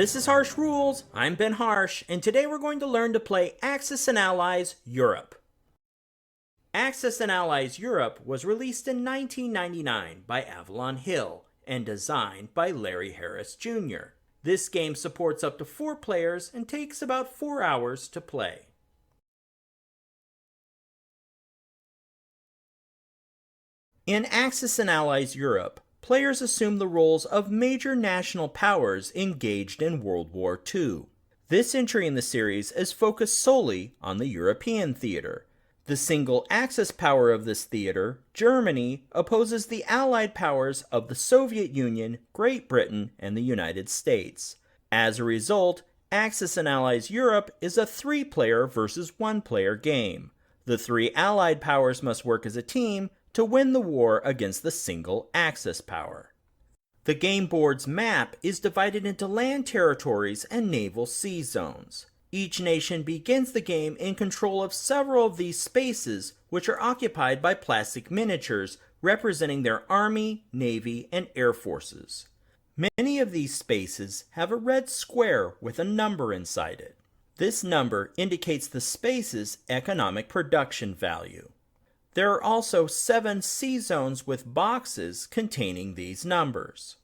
This is Harsh Rules, I'm Ben Harsh, and today we're going to learn to play Axis and Allies Europe. Axis and Allies Europe was released in 1999 by Avalon Hill and designed by Larry Harris Jr. This game supports up to 4 players and takes about 4 hours to play. In Axis and Allies Europe, players assume the roles of major national powers engaged in World War II. This entry in the series is focused solely on the European theater. The single Axis power of this theater, Germany, opposes the Allied powers of the Soviet Union, Great Britain, and the United States. As a result, Axis and Allies Europe is a 3-player versus 1-player game. The 3 Allied powers must work as a team to win the war against the single Axis power. The game board's map is divided into land territories and naval sea zones. Each nation begins the game in control of several of these spaces, which are occupied by plastic miniatures representing their army, navy, and air forces. Many of these spaces have a red square with a number inside it. This number indicates the space's economic production value. There are also 7 sea zones with boxes containing these numbers.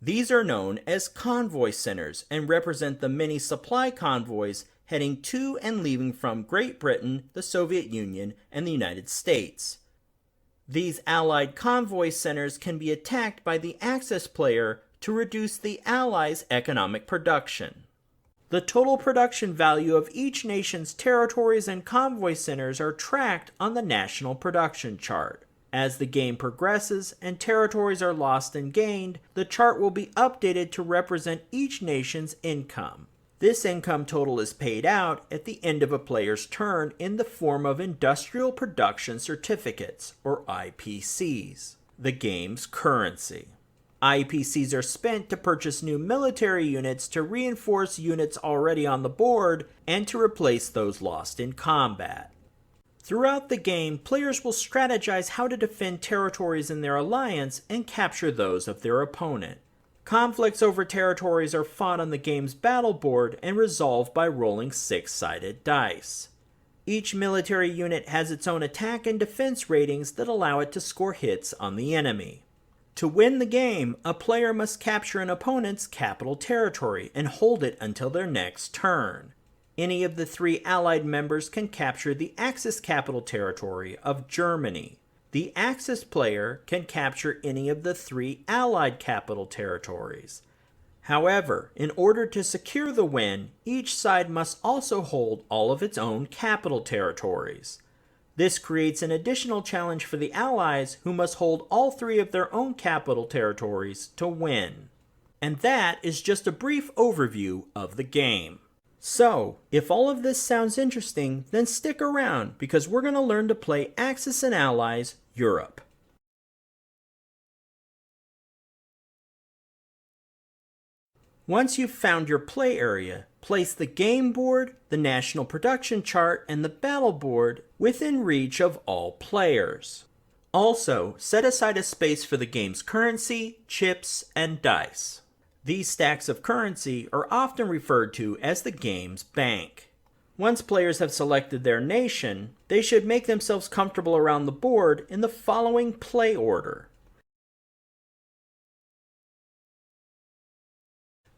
These are known as convoy centers and represent the many supply convoys heading to and leaving from Great Britain, the Soviet Union, and the United States. These Allied convoy centers can be attacked by the Axis player to reduce the Allies' economic production. The total production value of each nation's territories and convoy centers are tracked on the national production chart. As the game progresses and territories are lost and gained, the chart will be updated to represent each nation's income. This income total is paid out at the end of a player's turn in the form of Industrial Production Certificates, or IPCs, the game's currency. IPCs are spent to purchase new military units to reinforce units already on the board and to replace those lost in combat. Throughout the game, players will strategize how to defend territories in their alliance and capture those of their opponent. Conflicts over territories are fought on the game's battle board and resolved by rolling 6-sided dice. Each military unit has its own attack and defense ratings that allow it to score hits on the enemy. To win the game, a player must capture an opponent's capital territory and hold it until their next turn. Any of the 3 Allied members can capture the Axis capital territory of Germany. The Axis player can capture any of the 3 Allied capital territories. However, in order to secure the win, each side must also hold all of its own capital territories. This creates an additional challenge for the Allies, who must hold all 3 of their own capital territories to win. And that is just a brief overview of the game. So, if all of this sounds interesting, then stick around because we're going to learn to play Axis and Allies Europe. Once you've found your play area, place the game board, the national production chart, and the battle board within reach of all players. Also, set aside a space for the game's currency, chips, and dice. These stacks of currency are often referred to as the game's bank. Once players have selected their nation, they should make themselves comfortable around the board in the following play order.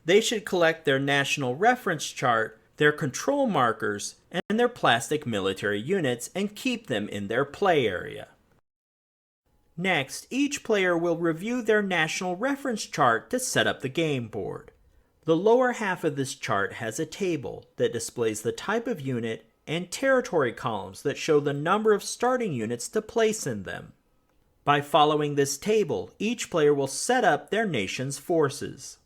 They should collect their national reference chart, their control markers, and their plastic military units and keep them in their play area. Next, each player will review their national reference chart to set up the game board. The lower half of this chart has a table that displays the type of unit and territory columns that show the number of starting units to place in them. By following this table, each player will set up their nation's forces.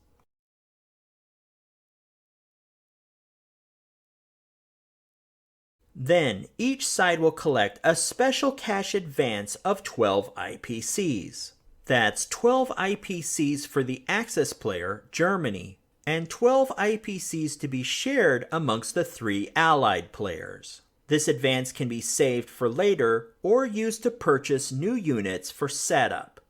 Then, each side will collect a special cash advance of 12 IPCs. That's 12 IPCs for the Axis player, Germany, and 12 IPCs to be shared amongst the 3 Allied players. This advance can be saved for later or used to purchase new units for setup.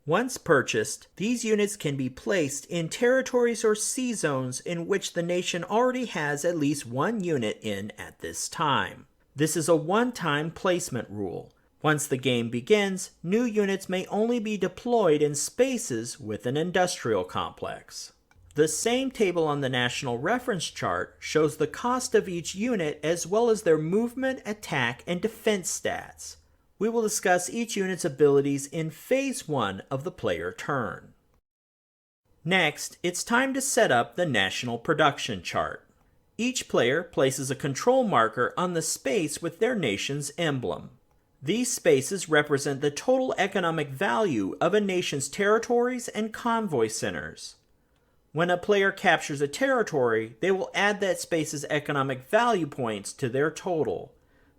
Once purchased, these units can be placed in territories or sea zones in which the nation already has at least one unit in at this time. This is a one-time placement rule. Once the game begins, new units may only be deployed in spaces with an industrial complex. The same table on the National Reference Chart shows the cost of each unit as well as their movement, attack, and defense stats. We will discuss each unit's abilities in Phase 1 of the player turn. Next, it's time to set up the National Production Chart. Each player places a control marker on the space with their nation's emblem. These spaces represent the total economic value of a nation's territories and convoy centers. When a player captures a territory, they will add that space's economic value points to their total.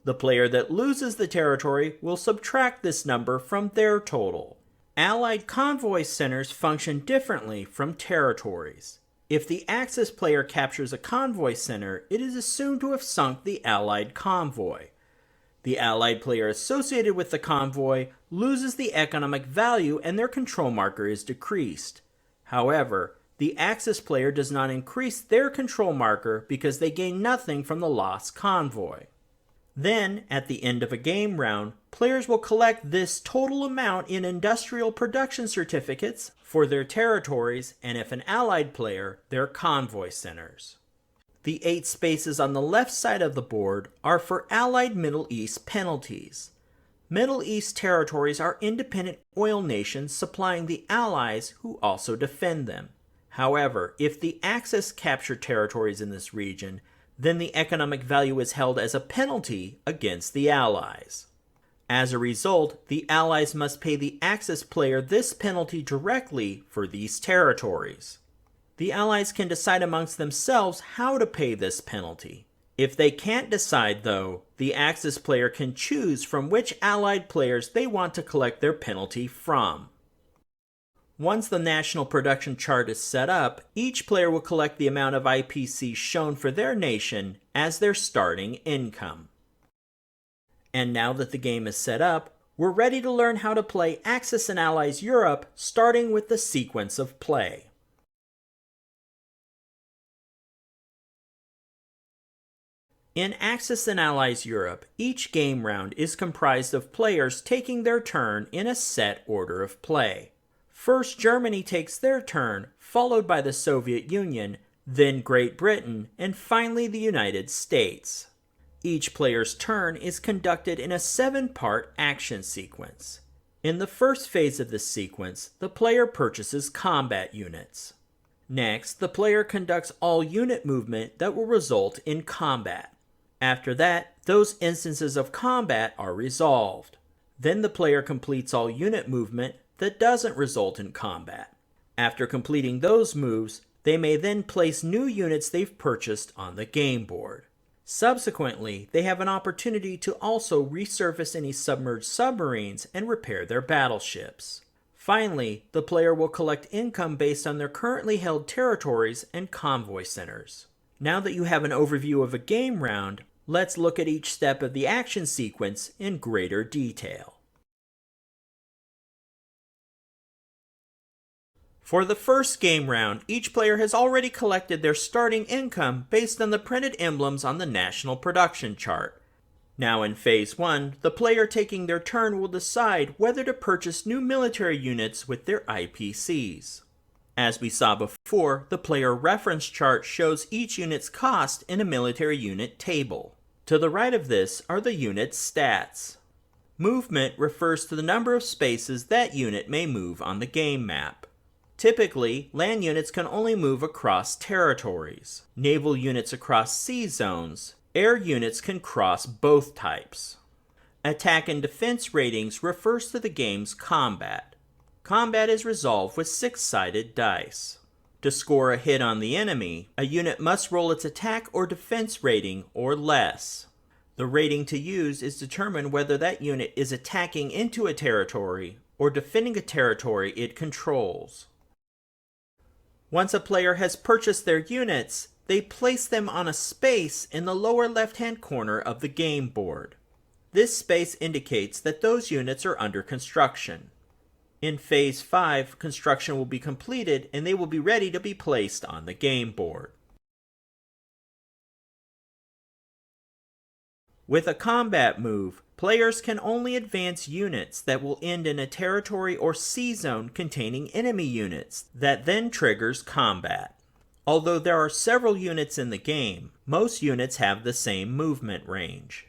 The player that loses the territory will subtract this number from their total. Allied convoy centers function differently from territories. If the Axis player captures a convoy center, it is assumed to have sunk the Allied convoy. The Allied player associated with the convoy loses the economic value and their control marker is decreased. However, the Axis player does not increase their control marker because they gain nothing from the lost convoy. Then, at the end of a game round, players will collect this total amount in industrial production certificates for their territories and, if an Allied player, their convoy centers. The 8 spaces on the left side of the board are for Allied Middle East penalties. Middle East territories are independent oil nations supplying the Allies who also defend them. However, if the Axis capture territories in this region, then the economic value is held as a penalty against the Allies. As a result, the Allies must pay the Axis player this penalty directly for these territories. The Allies can decide amongst themselves how to pay this penalty. If they can't decide, though, the Axis player can choose from which Allied players they want to collect their penalty from. Once the national production chart is set up, each player will collect the amount of IPC shown for their nation as their starting income. And now that the game is set up, we're ready to learn how to play Axis and Allies Europe, starting with the sequence of play. In Axis and Allies Europe, each game round is comprised of players taking their turn in a set order of play. First, Germany takes their turn, followed by the Soviet Union, then Great Britain, and finally the United States. Each player's turn is conducted in a 7-part action sequence. In the first phase of this sequence, the player purchases combat units. Next, the player conducts all unit movement that will result in combat. After that, those instances of combat are resolved. Then the player completes all unit movement that doesn't result in combat. After completing those moves, they may then place new units they've purchased on the game board. Subsequently, they have an opportunity to also resurface any submerged submarines and repair their battleships. Finally, the player will collect income based on their currently held territories and convoy centers. Now that you have an overview of a game round, let's look at each step of the action sequence in greater detail. For the first game round, each player has already collected their starting income based on the printed emblems on the national production chart. Now in Phase 1, the player taking their turn will decide whether to purchase new military units with their IPCs. As we saw before, the player reference chart shows each unit's cost in a military unit table. To the right of this are the unit's stats. Movement refers to the number of spaces that unit may move on the game map. Typically, land units can only move across territories, naval units across sea zones, air units can cross both types. Attack and defense ratings refers to the game's combat. Combat is resolved with 6-sided dice. To score a hit on the enemy, a unit must roll its attack or defense rating or less. The rating to use is determined whether that unit is attacking into a territory or defending a territory it controls. Once a player has purchased their units, they place them on a space in the lower left-hand corner of the game board. This space indicates that those units are under construction. In Phase 5, construction will be completed and they will be ready to be placed on the game board. With a combat move, players can only advance units that will end in a territory or sea zone containing enemy units that then triggers combat. Although there are several units in the game, most units have the same movement range.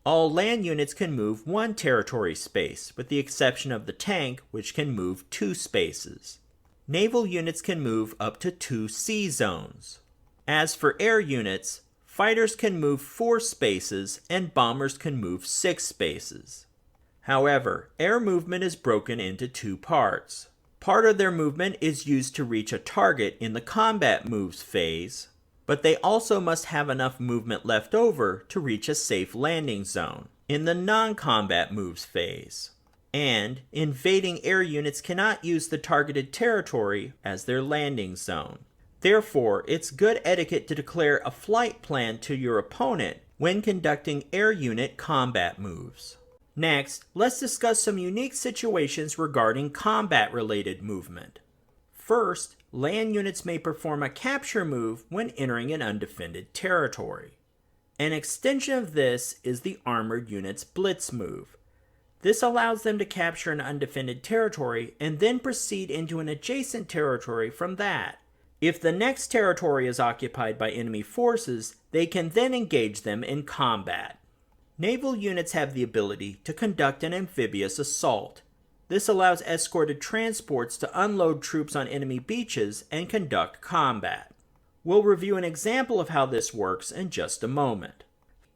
All land units can move one territory space, with the exception of the tank, which can move 2 spaces. Naval units can move up to 2 sea zones. As for air units, fighters can move 4 spaces and bombers can move 6 spaces. However, air movement is broken into 2 parts. Part of their movement is used to reach a target in the combat moves phase, but they also must have enough movement left over to reach a safe landing zone in the non-combat moves phase. And invading air units cannot use the targeted territory as their landing zone. Therefore, it's good etiquette to declare a flight plan to your opponent when conducting air unit combat moves. Next, let's discuss some unique situations regarding combat-related movement. First, land units may perform a capture move when entering an undefended territory. An extension of this is the armored unit's blitz move. This allows them to capture an undefended territory and then proceed into an adjacent territory from that. If the next territory is occupied by enemy forces, they can then engage them in combat. Naval units have the ability to conduct an amphibious assault. This allows escorted transports to unload troops on enemy beaches and conduct combat. We'll review an example of how this works in just a moment.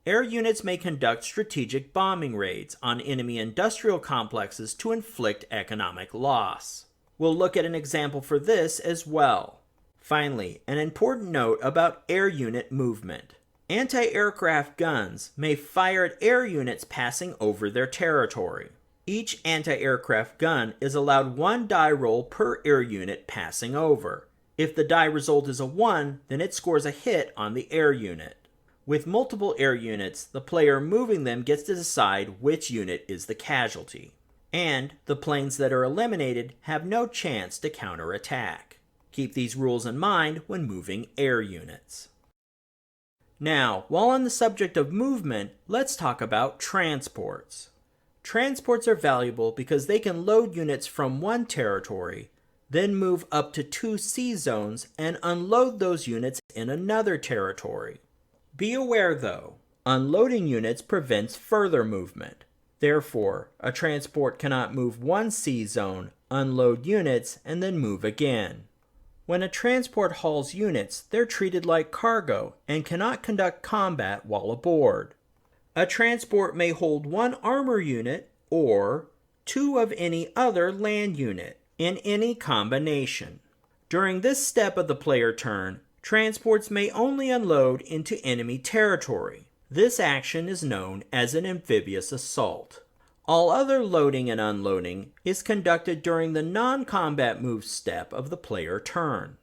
Air units may conduct strategic bombing raids on enemy industrial complexes to inflict economic loss. We'll look at an example for this as well. Finally, an important note about air unit movement. Anti-aircraft guns may fire at air units passing over their territory. Each anti-aircraft gun is allowed 1 die roll per air unit passing over. If the die result is a 1, then it scores a hit on the air unit. With multiple air units, the player moving them gets to decide which unit is the casualty. And the planes that are eliminated have no chance to counterattack. Keep these rules in mind when moving air units. Now, while on the subject of movement, let's talk about transports. Transports are valuable because they can load units from one territory, then move up to 2 sea zones and unload those units in another territory. Be aware though, unloading units prevents further movement. Therefore, a transport cannot move 1 sea zone, unload units, and then move again. When a transport hauls units, they're treated like cargo and cannot conduct combat while aboard. A transport may hold 1 armor unit or 2 of any other land unit in any combination. During this step of the player turn, transports may only unload into enemy territory. This action is known as an amphibious assault. All other loading and unloading is conducted during the non-combat move step of the player turn.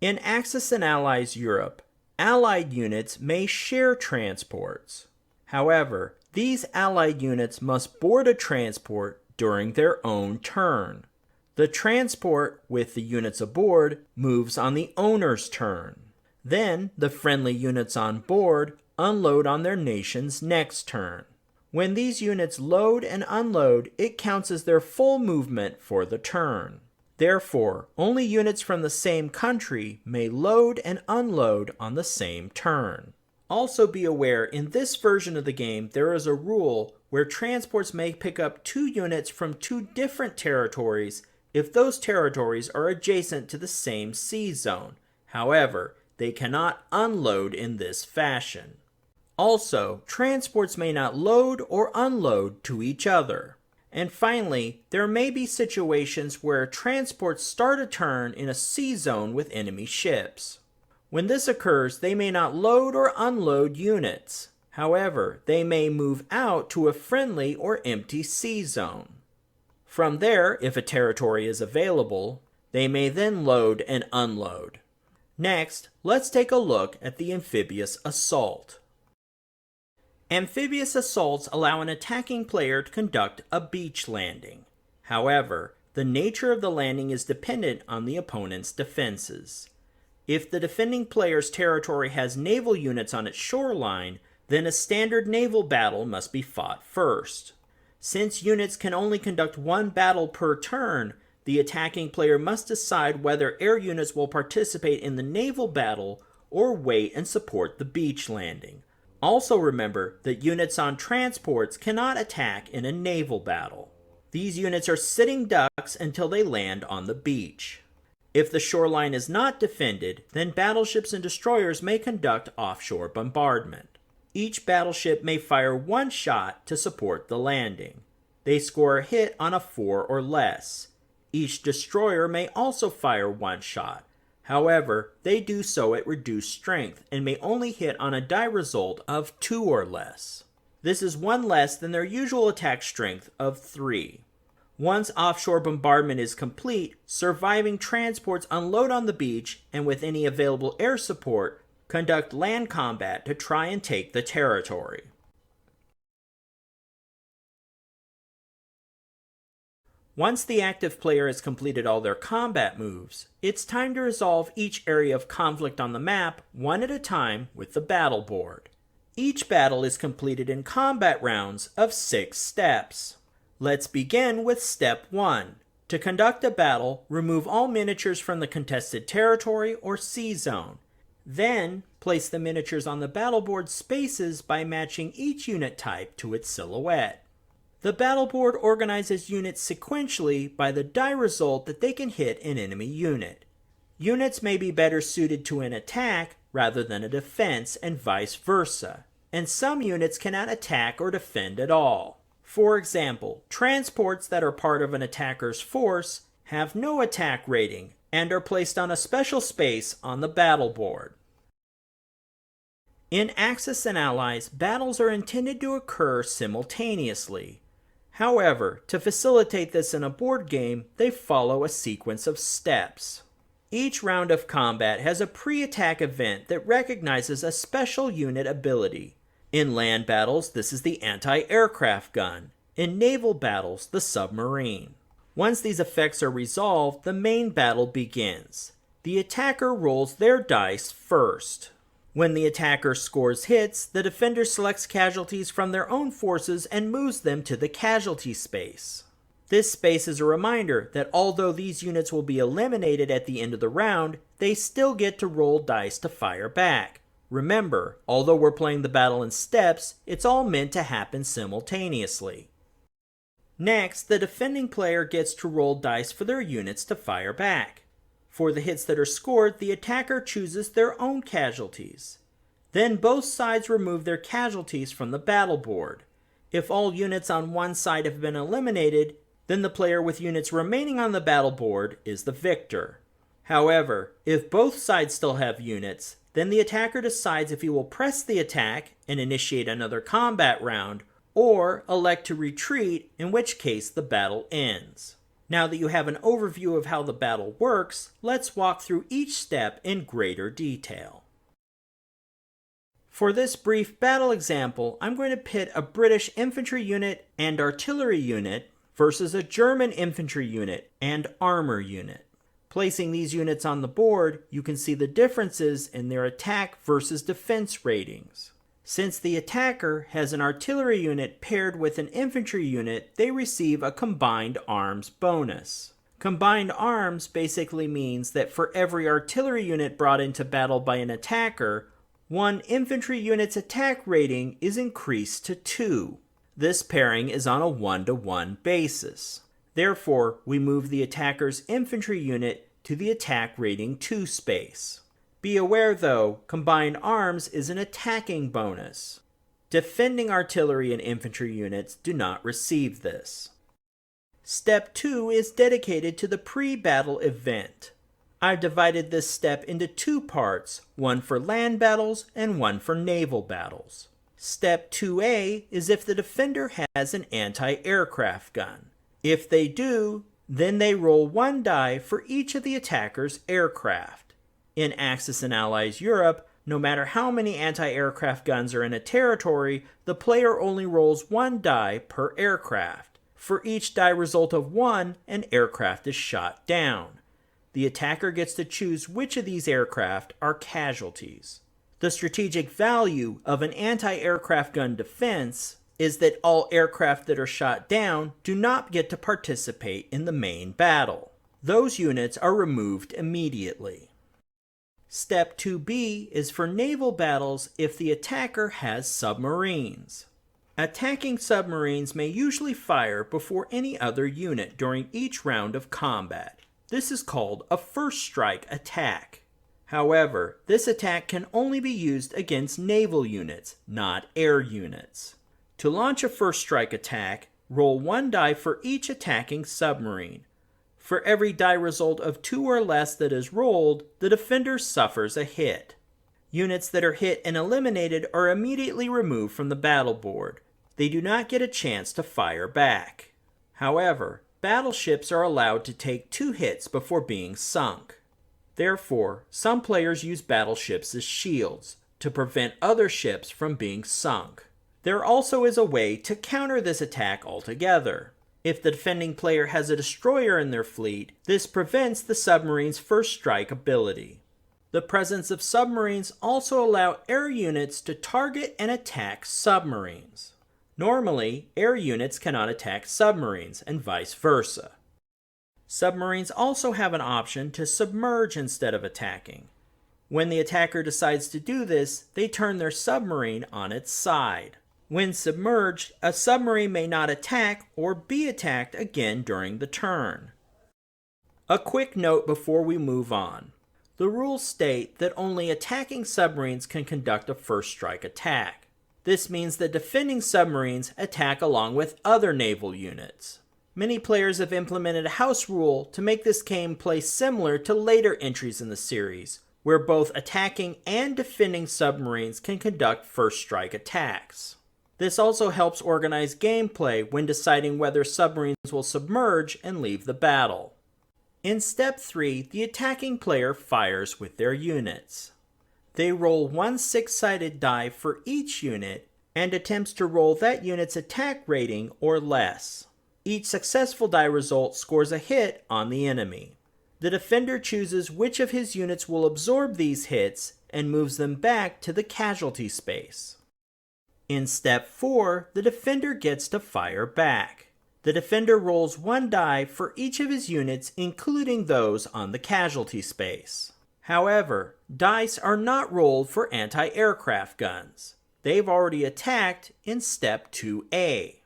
In Axis and Allies Europe, Allied units may share transports. However, these Allied units must board a transport during their own turn. The transport with the units aboard moves on the owner's turn. Then, the friendly units on board unload on their nation's next turn. When these units load and unload, it counts as their full movement for the turn. Therefore, only units from the same country may load and unload on the same turn. Also be aware, in this version of the game, there is a rule where transports may pick up 2 units from 2 different territories if those territories are adjacent to the same sea zone. However, they cannot unload in this fashion. Also, transports may not load or unload to each other. And finally, there may be situations where transports start a turn in a sea zone with enemy ships. When this occurs, they may not load or unload units. However, they may move out to a friendly or empty sea zone. From there, if a territory is available, they may then load and unload. Next, let's take a look at the amphibious assault. Amphibious assaults allow an attacking player to conduct a beach landing. However, the nature of the landing is dependent on the opponent's defenses. If the defending player's territory has naval units on its shoreline, then a standard naval battle must be fought first. Since units can only conduct one battle per turn, the attacking player must decide whether air units will participate in the naval battle or wait and support the beach landing. Also remember that units on transports cannot attack in a naval battle. These units are sitting ducks until they land on the beach. If the shoreline is not defended, then battleships and destroyers may conduct offshore bombardment. Each battleship may fire one shot to support the landing. They score a hit on a 4 or less. Each destroyer may also fire one shot. However, they do so at reduced strength and may only hit on a die result of 2 or less. This is one less than their usual attack strength of 3. Once offshore bombardment is complete, surviving transports unload on the beach and with any available air support, conduct land combat to try and take the territory. Once the active player has completed all their combat moves, it's time to resolve each area of conflict on the map one at a time with the battle board. Each battle is completed in combat rounds of 6 steps. Let's begin with Step 1. To conduct a battle, remove all miniatures from the contested territory or sea zone. Then, place the miniatures on the battle board spaces by matching each unit type to its silhouette. The battle board organizes units sequentially by the die result that they can hit an enemy unit. Units may be better suited to an attack rather than a defense and vice versa, and some units cannot attack or defend at all. For example, transports that are part of an attacker's force have no attack rating and are placed on a special space on the battle board. In Axis and Allies, battles are intended to occur simultaneously. However, to facilitate this in a board game, they follow a sequence of steps. Each round of combat has a pre-attack event that recognizes a special unit ability. In land battles, this is the anti-aircraft gun. In naval battles, the submarine. Once these effects are resolved, the main battle begins. The attacker rolls their dice first. When the attacker scores hits, the defender selects casualties from their own forces and moves them to the casualty space. This space is a reminder that although these units will be eliminated at the end of the round, they still get to roll dice to fire back. Remember, although we're playing the battle in steps, it's all meant to happen simultaneously. Next, the defending player gets to roll dice for their units to fire back. For the hits that are scored, the attacker chooses their own casualties. Then both sides remove their casualties from the battle board. If all units on one side have been eliminated, then the player with units remaining on the battle board is the victor. However, if both sides still have units, then the attacker decides if he will press the attack and initiate another combat round, or elect to retreat, in which case the battle ends. Now that you have an overview of how the battle works, let's walk through each step in greater detail. For this brief battle example, I'm going to pit a British infantry unit and artillery unit versus a German infantry unit and armor unit. Placing these units on the board, you can see the differences in their attack versus defense ratings. Since the attacker has an artillery unit paired with an infantry unit, they receive a combined arms bonus. Combined arms basically means that for every artillery unit brought into battle by an attacker, one infantry unit's attack rating is increased to 2. This pairing is on a 1-to-1 basis. Therefore, we move the attacker's infantry unit to the attack rating 2 space. Be aware though, combined arms is an attacking bonus. Defending artillery and infantry units do not receive this. Step 2 is dedicated to the pre-battle event. I've divided this step into 2 parts, one for land battles and one for naval battles. Step 2A is if the defender has an anti-aircraft gun. If they do, then they roll 1 die for each of the attacker's aircraft. In Axis and Allies Europe, no matter how many anti-aircraft guns are in a territory, the player only rolls 1 die per aircraft. For each die result of 1, an aircraft is shot down. The attacker gets to choose which of these aircraft are casualties. The strategic value of an anti-aircraft gun defense is that all aircraft that are shot down do not get to participate in the main battle. Those units are removed immediately. Step 2B is for naval battles if the attacker has submarines. Attacking submarines may usually fire before any other unit during each round of combat. This is called a first strike attack. However, this attack can only be used against naval units, not air units. To launch a first strike attack, roll 1 die for each attacking submarine. For every die result of 2 or less that is rolled, the defender suffers a hit. Units that are hit and eliminated are immediately removed from the battle board. They do not get a chance to fire back. However, battleships are allowed to take 2 hits before being sunk. Therefore, some players use battleships as shields to prevent other ships from being sunk. There also is a way to counter this attack altogether. If the defending player has a destroyer in their fleet, this prevents the submarine's first strike ability. The presence of submarines also allow air units to target and attack submarines. Normally, air units cannot attack submarines, and vice versa. Submarines also have an option to submerge instead of attacking. When the attacker decides to do this, they turn their submarine on its side. When submerged, a submarine may not attack or be attacked again during the turn. A quick note before we move on. The rules state that only attacking submarines can conduct a first strike attack. This means that defending submarines attack along with other naval units. Many players have implemented a house rule to make this gameplay similar to later entries in the series, where both attacking and defending submarines can conduct first strike attacks. This also helps organize gameplay when deciding whether submarines will submerge and leave the battle. In Step 3, the attacking player fires with their units. They roll 1 6-sided die for each unit and attempts to roll that unit's attack rating or less. Each successful die result scores a hit on the enemy. The defender chooses which of his units will absorb these hits and moves them back to the casualty space. In Step 4, the defender gets to fire back. The defender rolls 1 die for each of his units, including those on the casualty space. However, dice are not rolled for anti-aircraft guns. They've already attacked in Step 2A.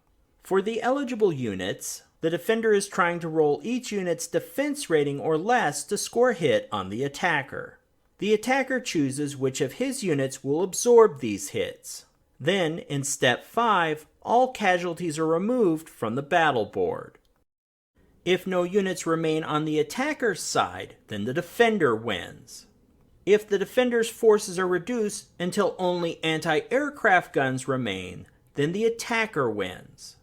For the eligible units, the defender is trying to roll each unit's defense rating or less to score a hit on the attacker. The attacker chooses which of his units will absorb these hits. Then, in Step 5, all casualties are removed from the battle board. If no units remain on the attacker's side, then the defender wins. If the defender's forces are reduced until only anti-aircraft guns remain, then the attacker wins.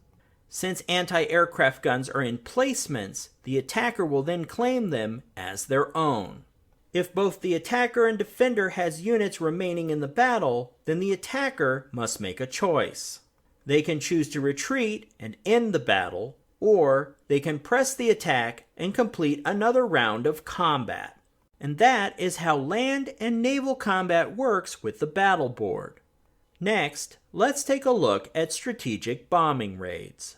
Since anti-aircraft guns are in placements, the attacker will then claim them as their own. If both the attacker and defender has units remaining in the battle, then the attacker must make a choice. They can choose to retreat and end the battle, or they can press the attack and complete another round of combat. And that is how land and naval combat works with the battle board. Next, let's take a look at strategic bombing raids.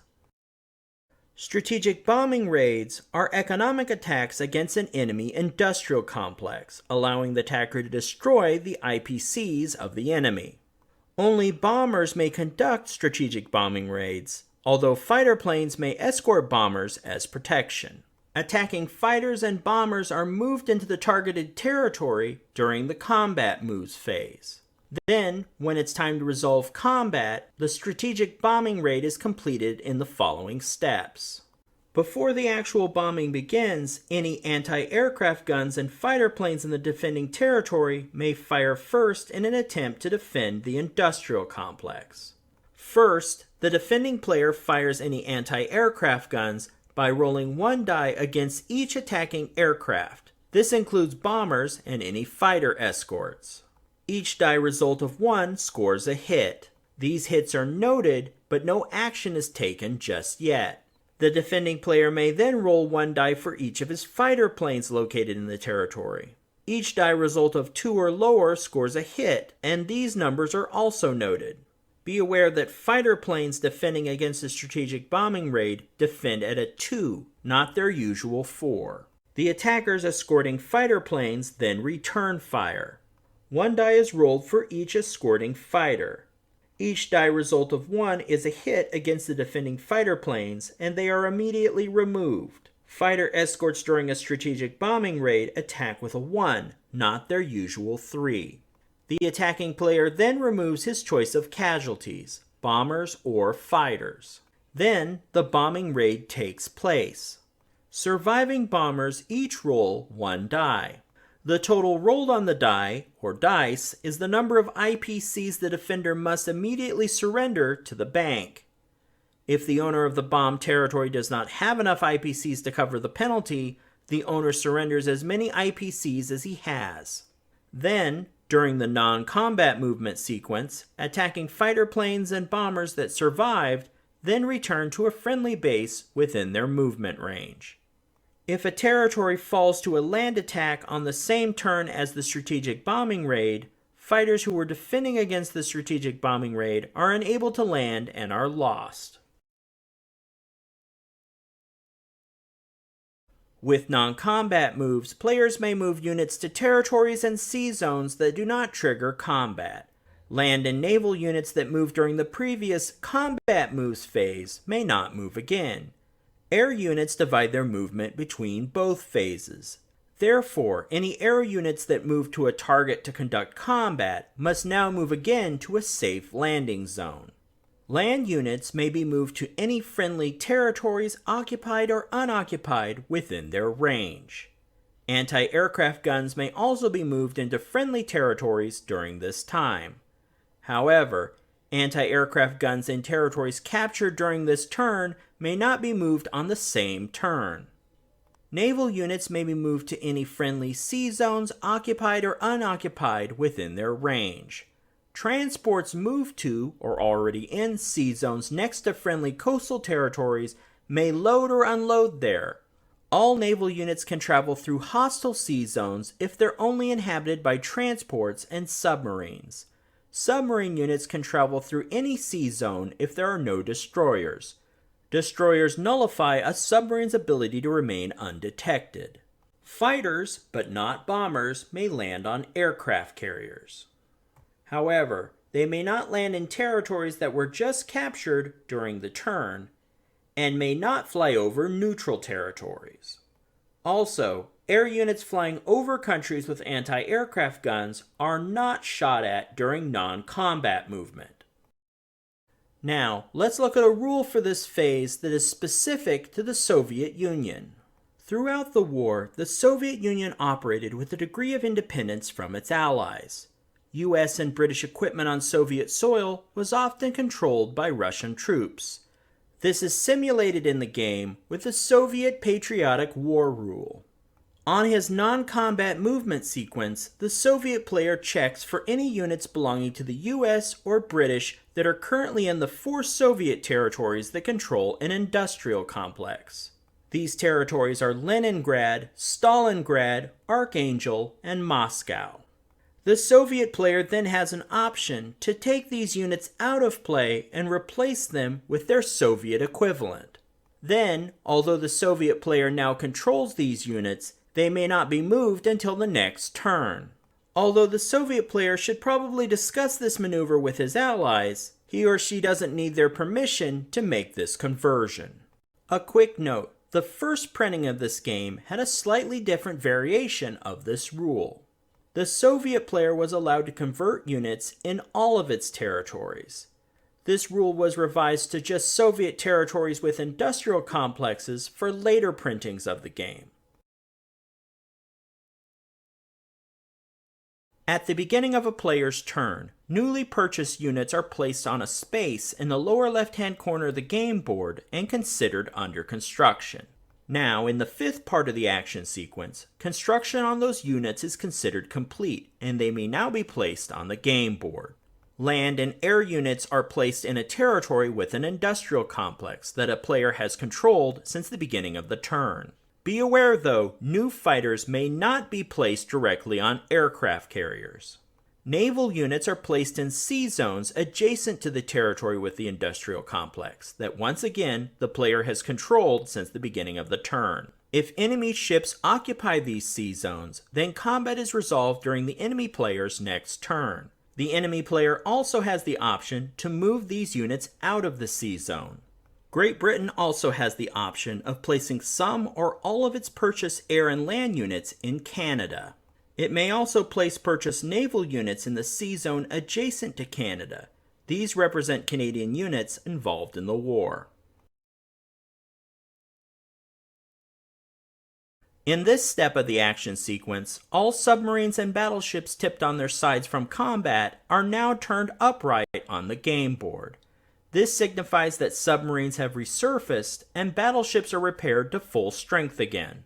Strategic bombing raids are economic attacks against an enemy industrial complex, allowing the attacker to destroy the IPCs of the enemy. Only bombers may conduct strategic bombing raids, although fighter planes may escort bombers as protection. Attacking fighters and bombers are moved into the targeted territory during the combat moves phase. Then, when it's time to resolve combat, the strategic bombing raid is completed in the following steps. Before the actual bombing begins, any anti-aircraft guns and fighter planes in the defending territory may fire first in an attempt to defend the industrial complex. First, the defending player fires any anti-aircraft guns by rolling 1 die against each attacking aircraft. This includes bombers and any fighter escorts. Each die result of 1 scores a hit. These hits are noted, but no action is taken just yet. The defending player may then roll 1 die for each of his fighter planes located in the territory. Each die result of 2 or lower scores a hit, and these numbers are also noted. Be aware that fighter planes defending against a strategic bombing raid defend at a 2, not their usual 4. The attackers escorting fighter planes then return fire. 1 die is rolled for each escorting fighter. Each die result of 1 is a hit against the defending fighter planes, and they are immediately removed. Fighter escorts during a strategic bombing raid attack with a 1, not their usual 3. The attacking player then removes his choice of casualties, bombers or fighters. Then the bombing raid takes place. Surviving bombers each roll 1 die. The total rolled on the die, or dice, is the number of IPCs the defender must immediately surrender to the bank. If the owner of the bombed territory does not have enough IPCs to cover the penalty, the owner surrenders as many IPCs as he has. Then, during the non-combat movement sequence, attacking fighter planes and bombers that survived then return to a friendly base within their movement range. If a territory falls to a land attack on the same turn as the strategic bombing raid, fighters who were defending against the strategic bombing raid are unable to land and are lost. With non-combat moves, players may move units to territories and sea zones that do not trigger combat. Land and naval units that moved during the previous combat moves phase may not move again. Air units divide their movement between both phases. Therefore, any air units that move to a target to conduct combat must now move again to a safe landing zone. Land units may be moved to any friendly territories occupied or unoccupied within their range. Anti-aircraft guns may also be moved into friendly territories during this time. However, anti-aircraft guns in territories captured during this turn may not be moved on the same turn. Naval units may be moved to any friendly sea zones occupied or unoccupied within their range. Transports moved to or already in sea zones next to friendly coastal territories may load or unload there. All naval units can travel through hostile sea zones if they're only inhabited by transports and submarines. Submarine units can travel through any sea zone if there are no destroyers. Destroyers nullify a submarine's ability to remain undetected. Fighters, but not bombers, may land on aircraft carriers. However, they may not land in territories that were just captured during the turn, and may not fly over neutral territories. Also, air units flying over countries with anti-aircraft guns are not shot at during non-combat movement. Now, let's look at a rule for this phase that is specific to the Soviet Union. Throughout the war, the Soviet Union operated with a degree of independence from its allies. US and British equipment on Soviet soil was often controlled by Russian troops. This is simulated in the game with the Soviet patriotic war rule. On his non-combat movement sequence, the Soviet player checks for any units belonging to the US or British that are currently in the 4 Soviet territories that control an industrial complex. These territories are Leningrad, Stalingrad, Archangel, and Moscow. The Soviet player then has an option to take these units out of play and replace them with their Soviet equivalent. Then, although the Soviet player now controls these units, they may not be moved until the next turn. Although the Soviet player should probably discuss this maneuver with his allies, he or she doesn't need their permission to make this conversion. A quick note, the first printing of this game had a slightly different variation of this rule. The Soviet player was allowed to convert units in all of its territories. This rule was revised to just Soviet territories with industrial complexes for later printings of the game. At the beginning of a player's turn, newly purchased units are placed on a space in the lower left-hand corner of the game board and considered under construction. Now, in the 5th part of the action sequence, construction on those units is considered complete, and they may now be placed on the game board. Land and air units are placed in a territory with an industrial complex that a player has controlled since the beginning of the turn. Be aware, though, new fighters may not be placed directly on aircraft carriers. Naval units are placed in sea zones adjacent to the territory with the industrial complex that once again the player has controlled since the beginning of the turn. If enemy ships occupy these sea zones, then combat is resolved during the enemy player's next turn. The enemy player also has the option to move these units out of the sea zone. Great Britain also has the option of placing some or all of its purchased air and land units in Canada. It may also place purchased naval units in the sea zone adjacent to Canada. These represent Canadian units involved in the war. In this step of the action sequence, all submarines and battleships tipped on their sides from combat are now turned upright on the game board. This signifies that submarines have resurfaced and battleships are repaired to full strength again.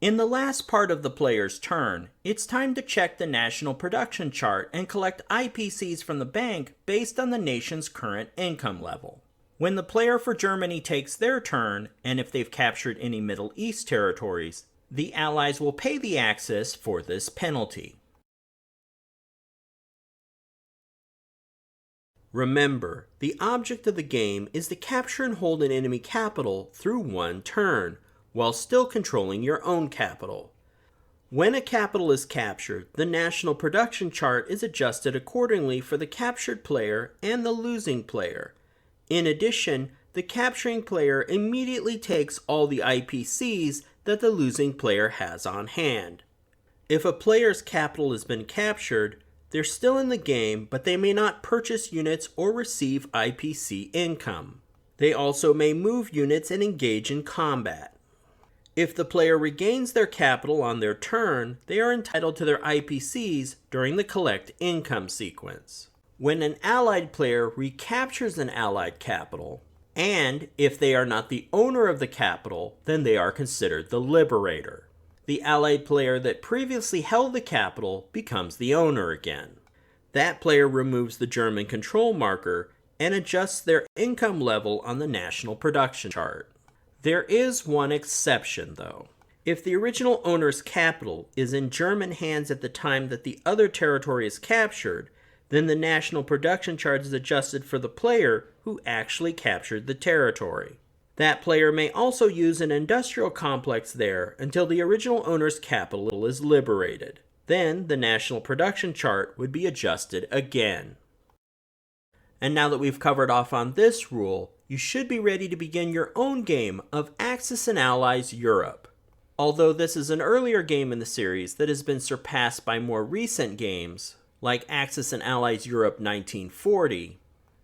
In the last part of the player's turn, it's time to check the national production chart and collect IPCs from the bank based on the nation's current income level. When the player for Germany takes their turn, and if they've captured any Middle East territories, the Allies will pay the Axis for this penalty. Remember, the object of the game is to capture and hold an enemy capital through one turn, while still controlling your own capital. When a capital is captured, the national production chart is adjusted accordingly for the captured player and the losing player. In addition, the capturing player immediately takes all the IPCs that the losing player has on hand. If a player's capital has been captured, they're still in the game, but they may not purchase units or receive IPC income. They also may move units and engage in combat. If the player regains their capital on their turn, they are entitled to their IPCs during the collect income sequence. When an allied player recaptures an allied capital, and if they are not the owner of the capital, then they are considered the liberator. The allied player that previously held the capital becomes the owner again. That player removes the German control marker and adjusts their income level on the national production chart. There is one exception, though. If the original owner's capital is in German hands at the time that the other territory is captured, then the national production chart is adjusted for the player who actually captured the territory. That player may also use an industrial complex there until the original owner's capital is liberated. Then the national production chart would be adjusted again. And now that we've covered off on this rule, you should be ready to begin your own game of Axis and Allies Europe. Although this is an earlier game in the series that has been surpassed by more recent games, like Axis and Allies Europe 1940,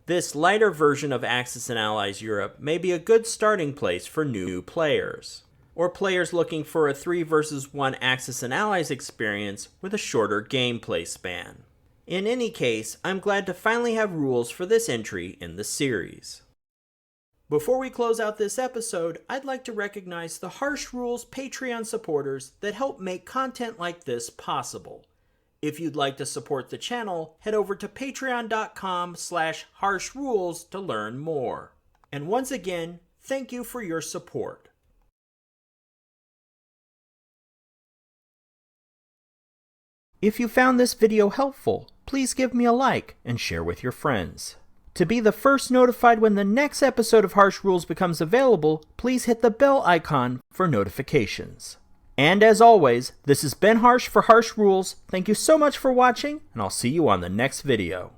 this lighter version of Axis and Allies Europe may be a good starting place for new players, or players looking for a 3 versus 1 Axis and Allies experience with a shorter gameplay span. In any case, I'm glad to finally have rules for this entry in the series. Before we close out this episode, I'd like to recognize the Harsh Rules Patreon supporters that help make content like this possible. If you'd like to support the channel, head over to patreon.com/harshrules to learn more. And once again, thank you for your support. If you found this video helpful, please give me a like and share with your friends. To be the first notified when the next episode of Harsh Rules becomes available, please hit the bell icon for notifications. And as always, this has been Harsh for Harsh Rules. Thank you so much for watching, and I'll see you on the next video.